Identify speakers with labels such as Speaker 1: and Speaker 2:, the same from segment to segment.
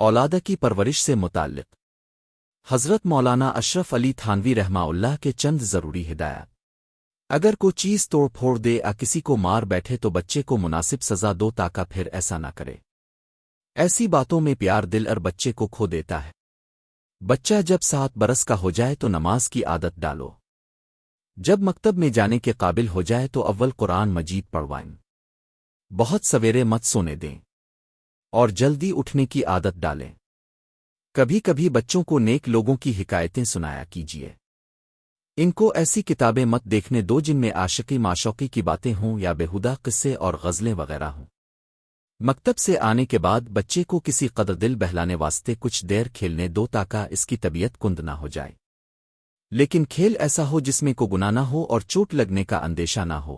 Speaker 1: اولاد کی پرورش سے متعلق حضرت مولانا اشرف علی تھانوی رحمہ اللہ کے چند ضروری ہدایات۔ اگر کوئی چیز توڑ پھوڑ دے یا کسی کو مار بیٹھے تو بچے کو مناسب سزا دو تاکہ پھر ایسا نہ کرے۔ ایسی باتوں میں پیار دل اور بچے کو کھو دیتا ہے۔ بچہ جب 7 برس کا ہو جائے تو نماز کی عادت ڈالو۔ جب مکتب میں جانے کے قابل ہو جائے تو اول قرآن مجید پڑھوائیں۔ بہت سویرے مت سونے دیں اور جلدی اٹھنے کی عادت ڈالیں۔ کبھی کبھی بچوں کو نیک لوگوں کی حکایتیں سنایا کیجیے۔ ان کو ایسی کتابیں مت دیکھنے دو جن میں عاشقی معشوقی کی باتیں ہوں یا بےہودہ قصے اور غزلیں وغیرہ ہوں۔ مکتب سے آنے کے بعد بچے کو کسی قدر دل بہلانے واسطے کچھ دیر کھیلنے دو تاکہ اس کی طبیعت کند نہ ہو جائے، لیکن کھیل ایسا ہو جس میں کو گناہ نہ ہو اور چوٹ لگنے کا اندیشہ نہ ہو۔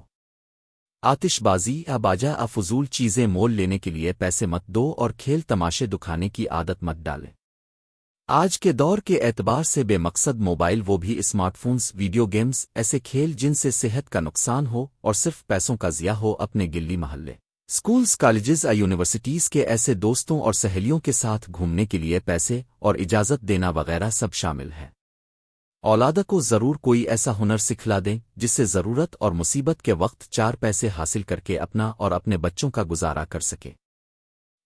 Speaker 1: آتش بازی یا باجا فضول چیزیں مول لینے کے لیے پیسے مت دو اور کھیل تماشے دکھانے کی عادت مت ڈالیں۔ آج کے دور کے اعتبار سے بے مقصد موبائل وہ بھی اسمارٹ فونز، ویڈیو گیمز، ایسے کھیل جن سے صحت کا نقصان ہو اور صرف پیسوں کا ضیاع ہو، اپنے گلی محلے، اسکولز، کالجز یا یونیورسٹیز کے ایسے دوستوں اور سہیلیوں کے ساتھ گھومنے کے لیے پیسے اور اجازت دینا وغیرہ سب شامل ہے۔ اولاد کو ضرور کوئی ایسا ہنر سکھلا دیں جس سے ضرورت اور مصیبت کے وقت 4 پیسے حاصل کر کے اپنا اور اپنے بچوں کا گزارا کر سکے۔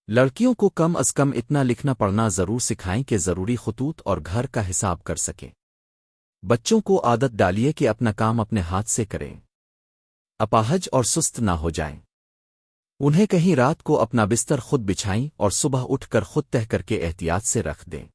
Speaker 1: لڑکیوں کو کم از کم اتنا لکھنا پڑھنا ضرور سکھائیں کہ ضروری خطوط اور گھر کا حساب کر سکیں۔ بچوں کو عادت ڈالیے کہ اپنا کام اپنے ہاتھ سے کریں، اپاہج اور سست نہ ہو جائیں۔ انہیں کہیں رات کو اپنا بستر خود بچھائیں اور صبح اٹھ کر خود تہہ کر کے احتیاط سے رکھ دیں۔